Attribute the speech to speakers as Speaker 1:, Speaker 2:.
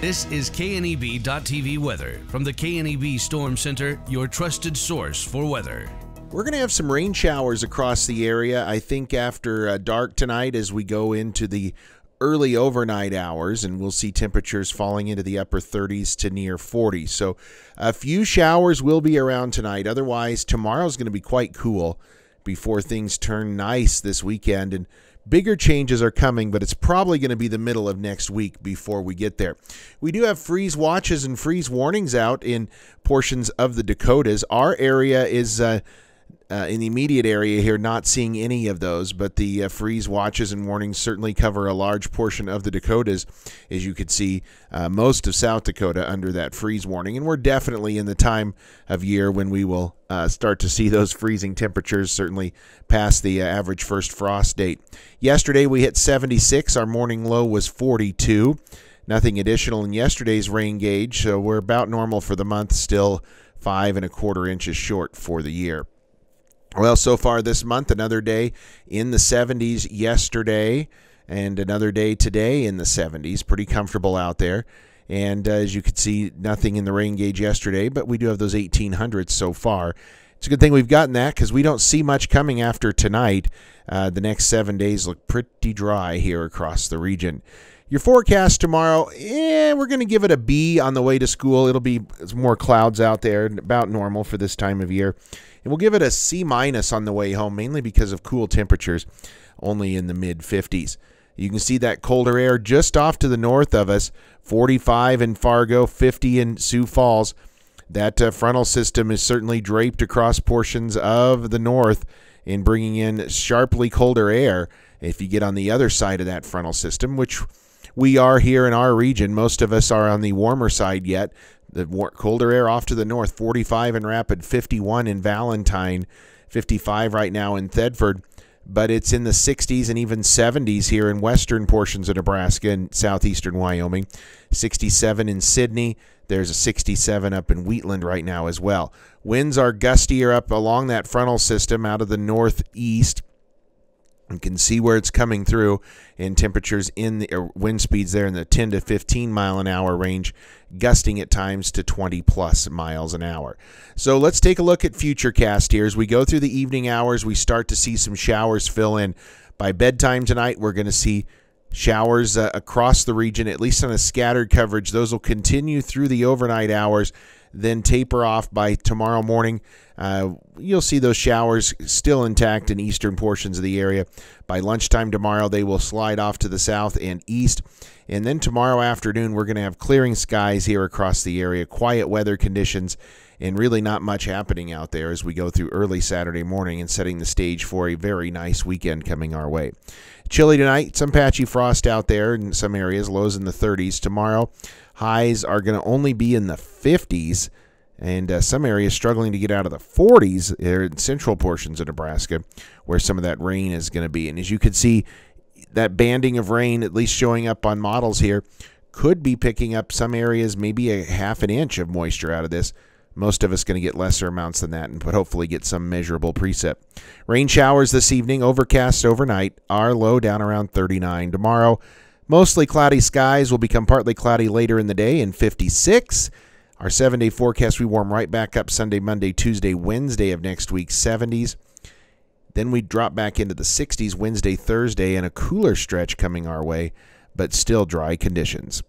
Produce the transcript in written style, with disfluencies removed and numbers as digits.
Speaker 1: This is KNEB.TV weather from the KNEB Storm Center, your trusted source for weather.
Speaker 2: We're going to have some rain showers across the area, I think, after dark tonight as we go into the early overnight hours, and we'll see temperatures falling into the upper 30s to near 40. So a few showers will be around tonight. Otherwise, tomorrow's going to be quite cool before things turn nice this weekend, and bigger changes are coming, but it's probably going to be the middle of next week before we get there. We do have freeze watches and freeze warnings out in portions of the Dakotas. Our area is in the immediate area here, not seeing any of those, but the freeze watches and warnings certainly cover a large portion of the Dakotas. As you could see, most of South Dakota under that freeze warning, and we're definitely in the time of year when we will start to see those freezing temperatures, certainly past the average first frost date. Yesterday we hit 76. Our morning low was 42. Nothing additional in yesterday's rain gauge, so we're about normal for the month, still 5 1/4 inches short for the year. Well, so far this month, another day in the 70s yesterday and another day today in the 70s. Pretty comfortable out there. And as you can see, nothing in the rain gauge yesterday, but we do have those 1800s so far. It's a good thing we've gotten that because we don't see much coming after tonight. The next 7 days look pretty dry here across the region. Your forecast tomorrow, we're going to give it a B on the way to school. It'll be more clouds out there, about normal for this time of year. And we'll give it a C- on the way home, mainly because of cool temperatures, only in the mid-50s. You can see that colder air just off to the north of us, 45 in Fargo, 50 in Sioux Falls. That frontal system is certainly draped across portions of the north in bringing in sharply colder air. If you get on the other side of that frontal system, which we are here in our region, most of us are on the warmer side yet. The colder air off to the north, 45 in Rapid, 51 in Valentine, 55 right now in Thedford. But it's in the 60s and even 70s here in western portions of Nebraska and southeastern Wyoming. 67 in Sidney. There's a 67 up in Wheatland right now as well. Winds are gustier up along that frontal system out of the northeast. You can see where it's coming through, and temperatures in the wind speeds there in the 10 to 15 mile an hour range, gusting at times to 20 plus miles an hour. So let's take a look at Futurecast here. As we go through the evening hours, we start to see some showers fill in. By bedtime tonight, we're going to see showers across the region, at least on a scattered coverage. Those will continue through the overnight hours, then taper off by tomorrow morning. You'll see those showers still intact in eastern portions of the area. By lunchtime tomorrow, they will slide off to the south and east. And then tomorrow afternoon, we're going to have clearing skies here across the area, quiet weather conditions, and really not much happening out there as we go through early Saturday morning and setting the stage for a very nice weekend coming our way. Chilly tonight, some patchy frost out there in some areas, lows in the 30s. Tomorrow, highs are going to only be in the 50s. And some areas struggling to get out of the 40s there in central portions of Nebraska where some of that rain is going to be. And as you can see, that banding of rain, at least showing up on models here, could be picking up some areas, maybe a half an inch of moisture out of this. Most of us going to get lesser amounts than that, but hopefully get some measurable precip. Rain showers this evening, overcast overnight. Our low down around 39 tomorrow. Mostly cloudy skies will become partly cloudy later in the day in 56. Our 7-day forecast, we warm right back up Sunday, Monday, Tuesday, Wednesday of next week, 70s. Then we drop back into the 60s Wednesday, Thursday, and a cooler stretch coming our way, but still dry conditions.